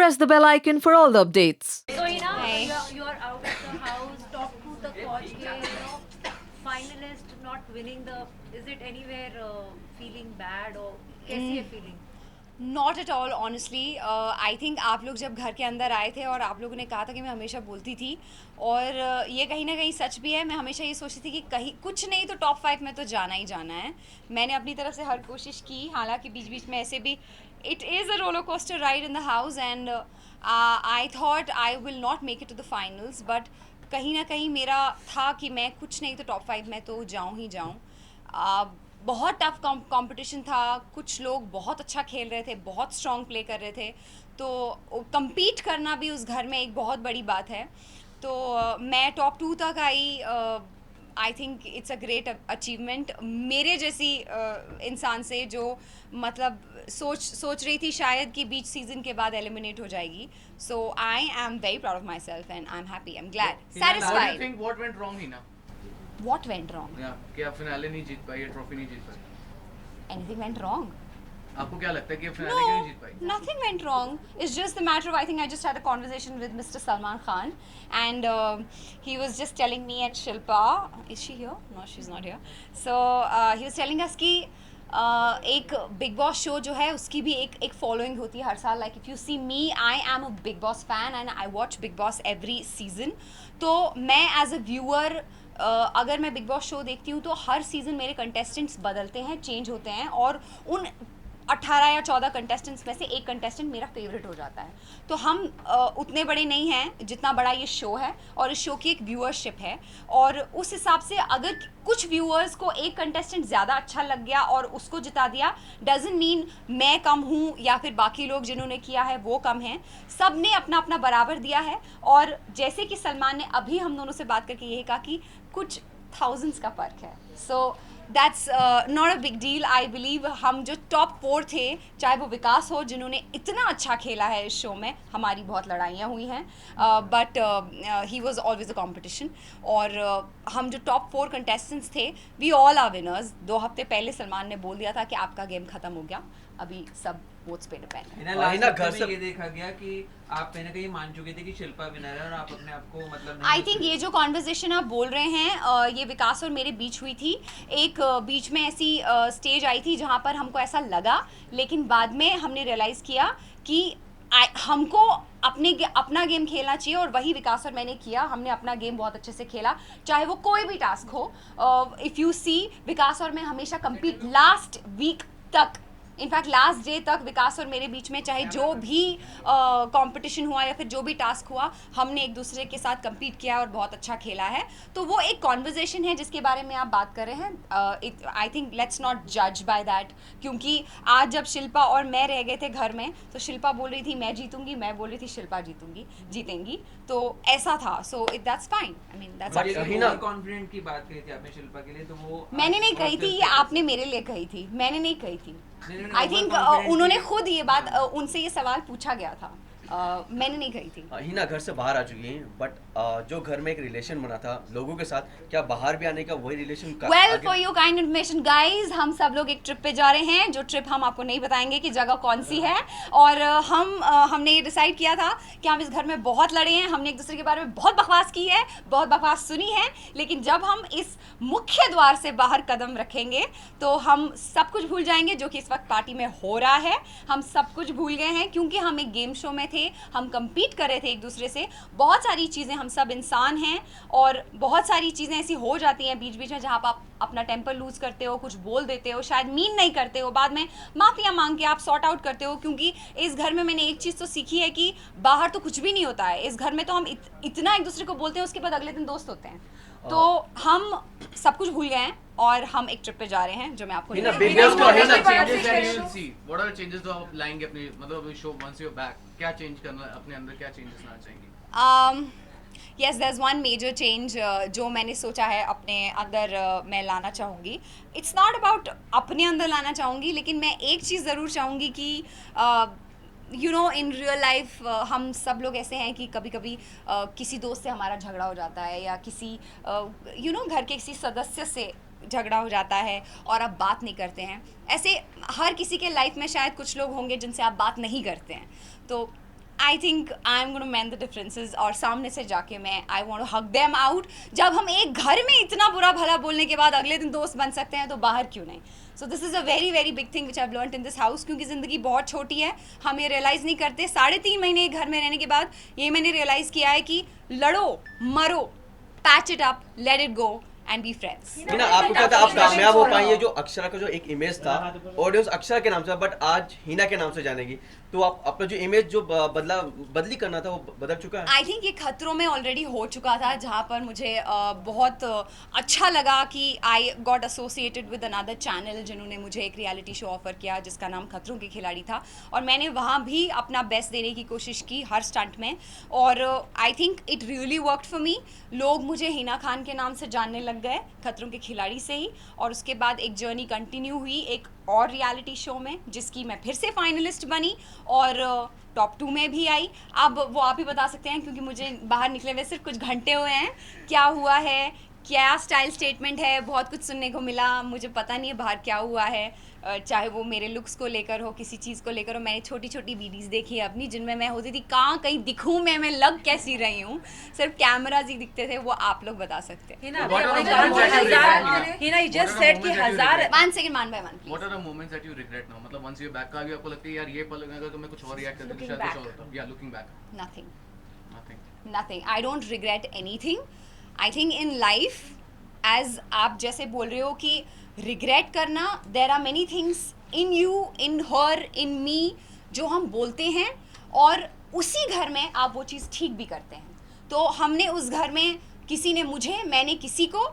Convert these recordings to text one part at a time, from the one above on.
press the bell icon for all the updates. So Hi. you are out of the house, top to the coach game, finalist not winning the. Is it anywhere feeling bad or कैसी है feeling? Not at all honestly I think आप लोग जब घर के अंदर आए थे और आप लोगों ने कहा था कि मैं हमेशा बोलती थी और ये कहीं ना कहीं सच भी है। मैं हमेशा ये सोचती थी कि कहीं कुछ नहीं तो टॉप 5 में तो जाना ही जाना है। मैंने अपनी तरफ से हर कोशिश की, हालांकि बीच बीच में ऐसे भी it is a roller coaster ride in the house and I thought I will not make it to the finals, but कहीं ना कहीं मेरा था कि मैं कुछ नहीं तो टॉप 5 में तो जाऊँ ही जाऊँ। बहुत टफ कंपटीशन था, कुछ लोग बहुत अच्छा खेल रहे थे, बहुत स्ट्रॉन्ग प्ले कर रहे थे, तो compete करना भी उस घर में एक बहुत बड़ी बात है। तो मैं टॉप 2 तक आई। I think it's a great achievement मेरे जैसी इंसान से जो मतलब सोच रही थी शायद कि बीच सीजन के बाद एलिमिनेट हो जाएगी। So I am very proud of myself and I am happy, I am glad, What do you satisfied. think what went wrong, Hina? What went wrong? Yeah, कि आप फिनाले नहीं जीत पाई, trophy नहीं जीत पाई। Anything went wrong? आपको क्या लगता है कि आप फिनाले क्यों नहीं जीत पाई? No, nothing went wrong. It's just the matter of, I think I just had a conversation with Mr. Salman Khan, and he was just telling me and Shilpa, is she here? No, she's not here. So he was telling us कि एक big boss show जो है उसकी भी एक following होती है हर साल। Like if you see me, I am a Bigg Boss fan and I watch Bigg Boss every season. तो मैं एज अ व्यूअर अगर मैं बिग बॉस शो देखती हूँ तो हर सीज़न मेरे कंटेस्टेंट्स बदलते हैं, चेंज होते हैं, और उन 18 या 14 कंटेस्टेंट्स में से एक कंटेस्टेंट मेरा फेवरेट हो जाता है। तो हम उतने बड़े नहीं हैं जितना बड़ा ये शो है, और इस शो की एक व्यूअरशिप है, और उस हिसाब से अगर कुछ व्यूअर्स को एक कंटेस्टेंट ज़्यादा अच्छा लग गया और उसको जिता दिया, डजंट मीन मैं कम हूँ या फिर बाकी लोग जिन्होंने किया है वो कम हैं। सब ने अपना अपना बराबर दिया है, और जैसे कि सलमान ने अभी हम दोनों से बात करके यही कहा कि कुछ थाउजेंड्स का फ़र्क है। So that's not a big deal. I believe हम जो टॉप 4 थे, चाहे वो विकास हो जिन्होंने इतना अच्छा खेला है इस शो में, हमारी बहुत लड़ाइयाँ हुई हैं, but he was always a competition. और हम जो टॉप 4 कंटेस्टेंट्स थे, वी ऑल आर विनर्स। 2 हफ्ते पहले सलमान ने बोल दिया था कि आपका गेम ख़त्म हो गया, अभी सब वोट्स पे डिपेंड है। लास्ट घर से ये देखा गया कि आप कहीं ना कहीं मान चुके थे कि शिल्पा विनर है और आप अपने आप को मतलब आई थिंक ये जो कॉन्वर्जेशन आप बोल रहे हैं ये विकास और मेरे बीच हुई थी। एक बीच में ऐसी स्टेज आई थी जहाँ पर हमको ऐसा लगा, लेकिन बाद में हमने रियलाइज़ किया कि हमको अपना गेम खेलना चाहिए, और वही विकास और मैंने किया। हमने अपना गेम बहुत अच्छे से खेला, चाहे वो कोई भी टास्क हो। इफ़ यू सी, विकास और मैं हमेशा कम्पीट लास्ट वीक तक, इनफैक्ट लास्ट डे तक विकास और मेरे बीच में चाहे जो भी कंपटीशन हुआ या फिर जो भी टास्क हुआ, हमने एक दूसरे के साथ compete किया और बहुत अच्छा खेला है। तो वो एक कॉन्वर्जेशन है जिसके बारे में आप बात कर रहे हैं। आई थिंक लेट्स नॉट जज बाय दैट, क्योंकि आज जब शिल्पा और मैं रह गए थे घर में, तो शिल्पा बोल रही थी मैं जीतूंगी, मैं बोल रही थी शिल्पा जीतेंगी, तो ऐसा था। So that's fine, I mean that's confident की बात कही थी आपने शिल्पा के लिए, तो वो मैंने नहीं कही थी, ये आपने मेरे लिए कही थी, मैंने नहीं कही थी। नहीं, आई थिंक overconfident उन्होंने थी। खुद ये बात उनसे ये सवाल पूछा गया था, मैंने नहीं कही थी। हिना घर से बाहर आ चुकी हैं, बट जो घर में एक रिलेशन बना था लोगों के साथ, क्या बाहर भी आने का वही relation well, for you kind information guys, हम सब लोग एक ट्रिप पे जा रहे हैं, जो ट्रिप हम आपको नहीं बताएंगे कि जगह कौन सी है। और हमने ये डिसाइड किया था कि हम इस घर में बहुत लड़े हैं, हमने एक दूसरे के बारे में बहुत बकवास की है, बहुत बकवास सुनी है, लेकिन जब हम इस मुख्य द्वार से बाहर कदम रखेंगे तो हम सब कुछ भूल जाएंगे जो कि इस वक्त पार्टी में हो रहा है। हम सब कुछ भूल गए हैं क्योंकि हम एक गेम शो में थे, हम compete कर रहे थे एक दूसरे से। बहुत सारी चीज़ें, हम सब इंसान हैं, और बहुत सारी चीज़ें ऐसी हो जाती हैं बीच बीच में जहाँ पर आप अपना टेम्पर लूज़ करते हो, कुछ बोल देते हो, शायद मीन नहीं करते हो, बाद में माफ़िया मांग के आप सॉर्ट आउट करते हो। क्योंकि इस घर में मैंने एक चीज़ तो सीखी है कि बाहर तो कुछ भी नहीं होता है, इस घर में तो हम इतना एक दूसरे को बोलते हैं, उसके बाद अगले दिन दोस्त होते हैं। तो हम सब कुछ भूल गए हैं और हम एक ट्रिप पे जा रहे हैं जो मैं आपको Hina, नहीं Big बताऊंगी। Boss What are the Hina, changes that you will see? What are the changes जो आप लाएंगे अपने, मतलब अभी शो once you're back, क्या चेंज करना अपने अंदर, क्या चेंजेस लाना चाहेंगे? Yes, there is one major change जो मैंने सोचा है अपने अंदर मैं लाना चाहूँगी। इट्स नॉट अबाउट अपने अंदर लाना चाहूँगी, लेकिन मैं एक चीज़ ज़रूर चाहूँगी कि you know, in real life हम सब लोग ऐसे हैं कि कभी कभी किसी दोस्त से हमारा झगड़ा हो जाता है, या किसी यू नो घर के किसी सदस्य से झगड़ा हो जाता है और आप बात नहीं करते हैं। ऐसे हर किसी के लाइफ में शायद कुछ लोग होंगे जिनसे आप बात नहीं करते हैं। तो I think I am gonna man the differences, और सामने से जाके मैं I want to hug them out. जब हम एक घर में इतना बुरा भला बोलने के बाद अगले दिन दोस्त बन सकते हैं तो बाहर क्यों नहीं. So this is a very very big thing which I have learned in this house, क्योंकि ज़िंदगी बहुत छोटी है, हम ये रियलाइज़ नहीं करते. 3.5 महीने घर में रहने के बाद ये मैंने रियलाइज़ किया है कि लड़ो मरो, patch it up, let it go and be friends. Hina, आपको क्या था आप कामयाब हो पाएंगे? जो अक्षरा का जो एक इमेज था ऑडियंस अक्षरा के नाम से, बट आज हिना के नाम से जानेगी, तो आप अपना जो इमेज जो बदली करना था वो बदल चुका है. आई थिंक ये खतरों में ऑलरेडी हो चुका था, जहाँ पर मुझे बहुत अच्छा लगा कि I got associated with another channel जिन्होंने मुझे एक रियलिटी शो ऑफर किया जिसका नाम खतरों के खिलाड़ी था, और मैंने वहाँ भी अपना बेस्ट देने की कोशिश की हर स्टंट में, और I think it really worked for me. लोग मुझे हिना खान के नाम से जानने लग गए खतरों के खिलाड़ी से ही, और उसके बाद एक जर्नी कंटिन्यू हुई एक और रियलिटी शो में जिसकी मैं फिर से फाइनलिस्ट बनी और टॉप 2 में भी आई. अब वो आप ही बता सकते हैं क्योंकि मुझे बाहर निकले हुए सिर्फ कुछ घंटे हुए हैं, क्या हुआ है, क्या स्टाइल स्टेटमेंट है, बहुत कुछ सुनने को मिला. मुझे पता नहीं है बाहर क्या हुआ है, चाहे वो मेरे लुक्स को लेकर हो, किसी चीज़ को लेकर हो. मैंने छोटी छोटी वीडियोज़ देखी है अपनी जिनमें मैं होती थी कहाँ कहीं दिखूँ मैं लग कैसी रही हूँ, सिर्फ कैमराज ही दिखते थे, वो आप लोग बता सकते हैं. Hina, you just said कि 1000. 1 second, one by one, please. What are the moments that you regret now? मतलब once you're back का भी आपको लगता है यार ये पल अगर तो मैं कुछ और रिएक्ट करता तो शायद कुछ और होता. Yeah, looking back. Nothing. Nothing. I don't regret anything. I think in life, as आप जैसे बोल रहे हो कि regret करना, there are many things in you, in her, in me जो हम बोलते हैं और उसी घर में आप वो चीज़ ठीक भी करते हैं. तो हमने उस घर में किसी ने मुझे, मैंने किसी को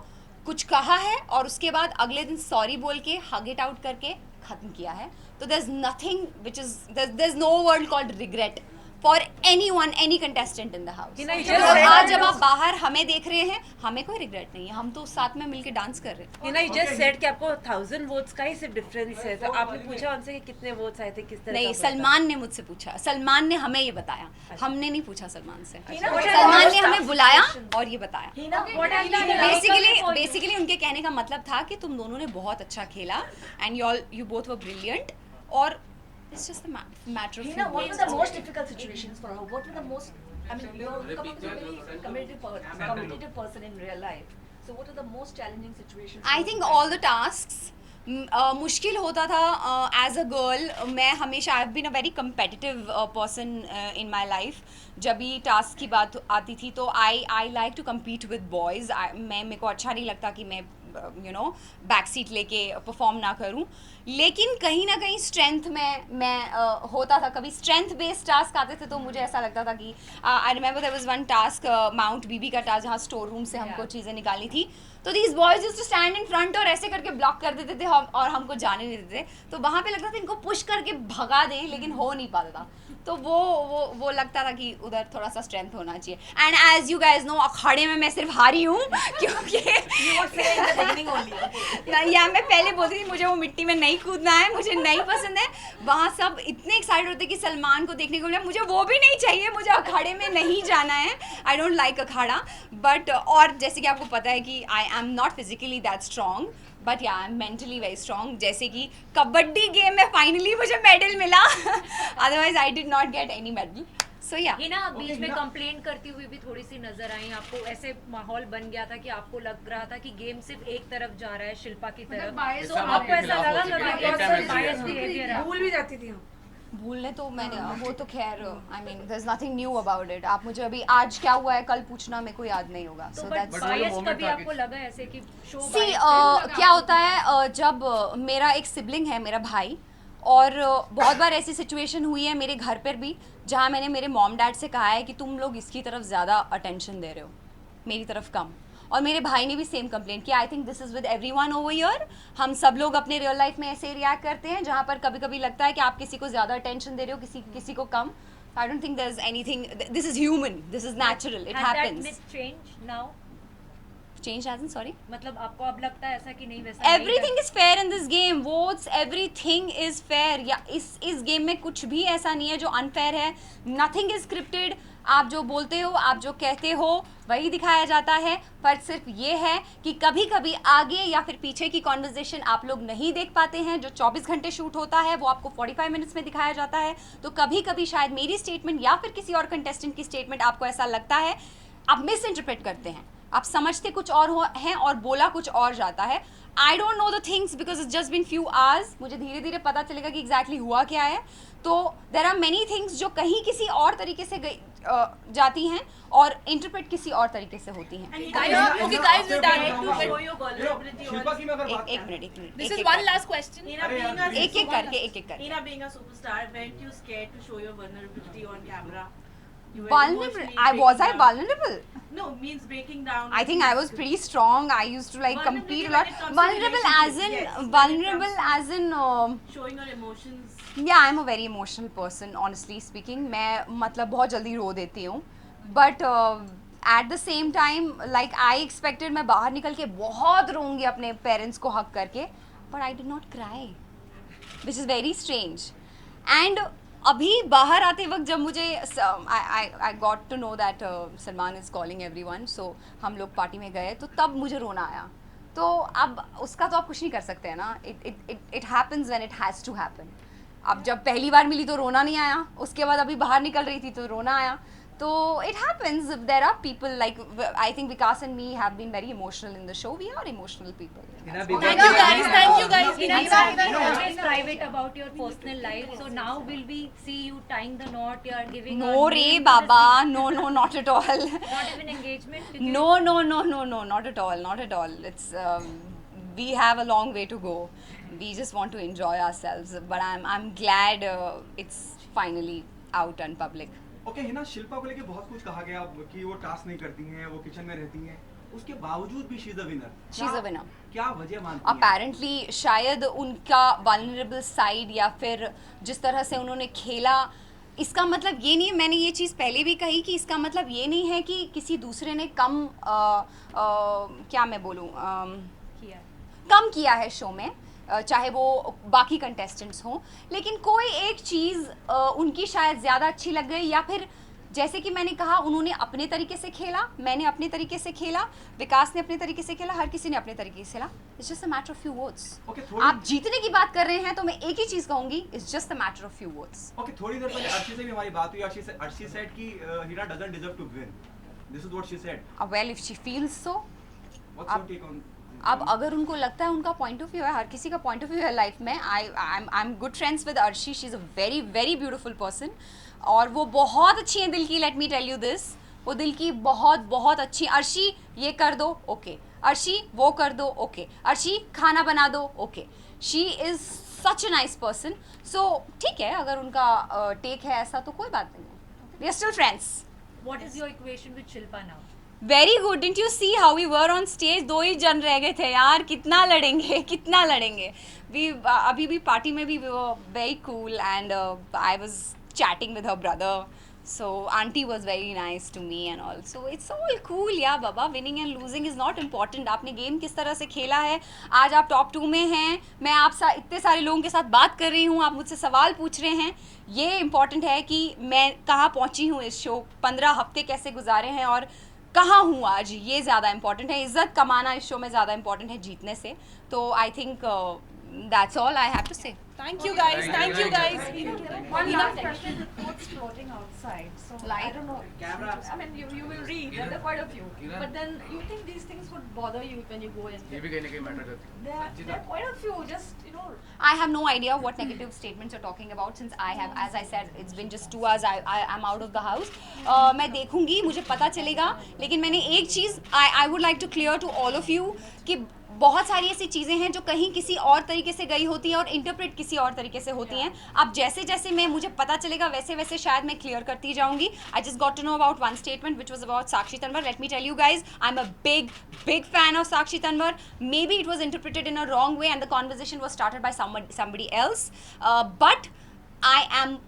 कुछ कहा है और उसके बाद अगले दिन सॉरी बोल के हग इट आउट करके ख़त्म किया है. तो there's nothing which is there's no word called regret for anyone, any contestant in the house. Hina, you तो just said आज कि जब आप बाहर हमें देख रहे हैं, हमें कोई रिग्रेट नहीं है, हम तो साथ में मिलके डांस कर रहे हैं. Hina, you just said कि आपको 1000 वोट्स का ही सिर्फ डिफरेंस है, तो आपने पूछा उनसे कि कितने वोट्स आए थे, किस तरह नहीं, का vote था? सलमान ने मुझसे पूछा, सलमान ने हमें ये बताया, हमने नहीं पूछा सलमान से. Hina, what are Salman your ने हमें tough बुलाया questions? और ये बताया. What are the बेसिकली उनके कहने का मतलब था कि तुम दोनों ने बहुत अच्छा खेला and you both were brilliant, और it's just a matter of Hina, what were the most difficult situations for her? What were the most, I mean, you're coming from a very competitive person in real life. So what are the most challenging situations? I think all the task मुश्किल होता था as a girl. मैं हमेशा I have been a very competitive person in my life. जब भी task की बात आती थी तो I like to compete with boys. मेरे को अच्छा नहीं लगता कि मैं बैक सीट लेके परफॉर्म ना करूं, लेकिन कहीं ना कहीं स्ट्रेंथ में मैं होता था. कभी स्ट्रेंथ बेस्ड टास्क आते थे तो मुझे ऐसा लगता था कि I remember there was one task mount BB का टास्क जहाँ स्टोर रूम से हमको चीज़ें निकालनी थी. तो these boys used to stand in front और ऐसे करके ब्लॉक कर देते थे और हमको जाने नहीं देते थे. तो वहाँ पे लगता था इनको पुश करके भगा दें, लेकिन हो नहीं पाता था. तो वो लगता था कि उधर थोड़ा सा स्ट्रेंथ होना चाहिए. And as you guys know, अखाड़े में मैं सिर्फ हारी हूँ क्योंकि या मैं पहले बोलती थी मुझे वो मिट्टी में नहीं कूदना है, मुझे नहीं पसंद है. वहाँ सब इतने एक्साइटेड होते कि सलमान को देखने को मिला, मुझे वो भी नहीं चाहिए, मुझे अखाड़े में नहीं जाना है. आई डोंट लाइक अखाड़ा. बट और जैसे कि आपको पता है कि I am not physically that strong, but yeah I am mentally very strong. जैसे कि कबड्डी गेम में फाइनली मुझे मेडल मिला, otherwise I did not get any medal. So yeah Hina, बीच में कंप्लेंट करती हुई भी थोड़ी सी नजर आई. आपको ऐसे माहौल बन गया था कि आपको लग रहा था कि गेम सिर्फ एक तरफ जा रहा है, शिल्पा की तरफ. तो सब आपको आपके ऐसा खिलाफ लगा हो कभी चुके हैं, कि एक time biased ऐसे behavior है? भूल भी जाती थी हम. भूलने तो मैंने वो तो खैर I mean there is nothing new about it. आप मुझे अभी आज क्या हुआ है कल पूछना मेरे को याद नहीं होगा. तो so but that's bias moment कभी था आपको कि- लगा ऐसे कि शो सी क्या होता है जब मेरा एक सिबलिंग है, मेरा भाई, और बहुत बार ऐसी सिचुएशन हुई है मेरे घर पर भी जहाँ मैंने मेरे मॉम डैड से कहा है कि तुम लोग इसकी तरफ ज़्यादा अटेंशन दे रहे हो, मेरी तरफ कम. और मेरे भाई ने भी सेम कंप्लेंट किया. I think this is with everyone over here. हम सब लोग अपने रियल लाइफ में ऐसे रिएक्ट करते हैं जहाँ पर कभी कभी लगता है कि आप किसी को ज़्यादा अटेंशन दे रहे हो, किसी को कम. I don't think there is anything, this is human, this is natural, it happens. Change now? Change as in sorry मतलब आपको अब लगता है ऐसा कि नहीं वैसा नहीं everything is fair in this game votes everything is fair या इस गेम में कुछ भी ऐसा नहीं है जो अनफेयर है नथिंग इज स्क्रिप्टेड आप जो बोलते हो आप जो कहते हो वही दिखाया जाता है पर सिर्फ ये है कि कभी कभी आगे या फिर पीछे की कॉन्वर्जेशन आप लोग नहीं देख पाते हैं जो 24 घंटे शूट होता है वो आपको 45 मिनट्स में दिखाया जाता है तो कभी कभी शायद मेरी स्टेटमेंट या फिर किसी और कंटेस्टेंट की स्टेटमेंट आपको ऐसा लगता है आप मिस इंटरप्रेट करते हैं आप समझते कुछ और हैं और बोला कुछ और जाता है I don't know the things because it's just been few hours मुझे धीरे धीरे पता चलेगा कि एग्जैक्टली हुआ क्या है तो देर आर मेनी थिंग्स जो कहीं किसी और तरीके से जाती हैं और इंटरप्रेट किसी और तरीके से होती हैं एक minute This is one last question. एक एक करके Hina being a superstar, weren't you scared to show your vulnerability on camera? You were vulnerable emotionally was I breaking down. vulnerable No, means breaking down. I think I was pretty strong. I used to like compete a lot. Vulnerability when it comes to Vulnerable as in relationships, yes. vulnerable as in Showing your emotions. yeah, I'm a very emotional person. Honestly speaking, मैं मतलब बहुत जल्दी रो देती हूँ. But at the same time, like I expected मैं बाहर निकल के बहुत रोऊंगी अपने parents को hug करके. But I did not cry, which is very strange. And अभी बाहर आते वक्त जब मुझे I got to know that Salman is calling everyone so हम लोग पार्टी में गए तो तब मुझे रोना आया तो अब उसका तो आप कुछ नहीं कर सकते हैं ना it happens when it has to happen अब जब पहली बार मिली तो रोना नहीं आया उसके बाद अभी बाहर निकल रही थी तो रोना आया तो it happens there are people like I think Vikas and me have been very emotional in the show we are emotional people Thank you guys. It's private about your personal life. So now will we see you tying the knot? You are giving. no a re name to the baba no not at all Not even engagement. Did you- No, not at all. It's we have a long way to go. We just want to enjoy ourselves. But I'm glad it's finally out and public. Okay Hina Shilpa को लेके बहुत कुछ कहा गया कि वो task नहीं करती हैं वो किचन में रहती हैं उसके बावजूद भी she is a winner She's a winner. क्या वजह मानती हैं Apparently शायद उनका vulnerable side या फिर जिस तरह से उन्होंने खेला इसका मतलब ये नहीं है मैंने ये चीज़ पहले भी कही कि इसका मतलब ये नहीं है कि किसी दूसरे ने कम क्या मैं बोलूँ किया कम किया है शो में चाहे वो बाकी कंटेस्टेंट्स हों लेकिन कोई एक चीज़ उनकी शायद ज़्यादा अच्छी लग गई या फिर जैसे कि मैंने कहा उन्होंने अपने तरीके से खेला मैंने अपने तरीके से खेला विकास ने अपने तरीके से खेला हर किसी ने अपने तरीके से खेला it's just a matter of few votes आप जीतने की बात कर रहे हैं तो मैं एक ही चीज़ कहूँगी it's just a matter of few votes okay थोड़ी देर पहले अर्शी से भी हमारी बात हुई अर्शी सेड कि Hina doesn't deserve to win this is what she said well if she feels so what's your take on अब अगर उनको लगता है उनका पॉइंट ऑफ व्यू है हर किसी का पॉइंट ऑफ व्यू है लाइफ में I am good friends with Arshi she is a very very beautiful person और वो बहुत अच्छी है दिल की let me tell you this वो दिल की बहुत बहुत अच्छी अर्शी ये कर दो ओके अर्शी वो कर दो ओके अर्शी खाना बना दो okay she is such a nice person so ठीक है अगर उनका टेक है ऐसा तो कोई बात नहीं we are still friends What is your equation with Shilpa now? Very good didn't you see how we were on stage 2 ही जन रह गए थे यार कितना लड़ेंगे वी अभी भी पार्टी में भी very cool and I was chatting with her brother so auntie was very nice to me and all so it's all cool yeah baba winning and losing is not important आपने game किस तरह से खेला है आज आप top 2 में हैं मैं इतने सारे लोगों के साथ बात कर रही हूँ आप मुझसे सवाल पूछ रहे हैं ये इम्पॉर्टेंट है कि मैं कहाँ पहुँची हूँ इस शो 15 हफ्ते कैसे गुजारे हैं और कहाँ हूँ आज ये ज़्यादा इम्पॉर्टेंट है इज्जत कमाना इस शो में ज़्यादा इम्पॉर्टेंट है जीतने से तो I think that's all I have to say Thank you guys. One last question. Reports floating outside. So Like? I don't know. I mean, you will read. There are quite a few. But then you think these things would bother you when you go in? ये भी कहीं ना कहीं matter करती है There are quite a few. Just I have no idea what negative statements you're talking about since I have, as I said, it's been just 2 hours. I'm out of the house. मैं देखूंगी, मुझे पता चलेगा. लेकिन मैंने एक चीज़ I would like to clear to all of you कि बहुत सारी ऐसी चीज़ें हैं जो कहीं किसी और तरीके से गई होती हैं और इंटरप्रेट किसी और तरीके से होती हैं. अब जैसे जैसे मुझे पता चलेगा वैसे वैसे शायद मैं क्लियर करती जाऊंगी. I just got to know about one statement which was about Sakshi Tanwar. Let me tell you guys, I'm a big fan of Sakshi Tanwar. Maybe it was interpreted in a wrong way and the conversation was started by somebody else. But I am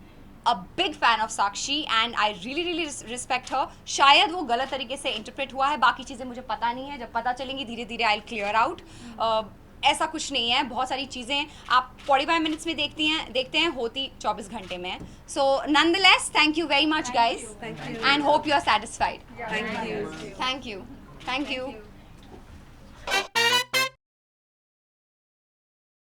a big fan of Sakshi and I really respect her. शायद वो गलत तरीके से interpret हुआ है, बाकी चीज़ें मुझे पता नहीं है, जब पता चलेंगी धीरे धीरे I'll clear out. ऐसा कुछ नहीं है, बहुत सारी चीज़ें आप 45 मिनट्स में देखते हैं होती 24 घंटे में. So nonetheless, thank you very much guys and hope you are satisfied. Thank you. Thank you.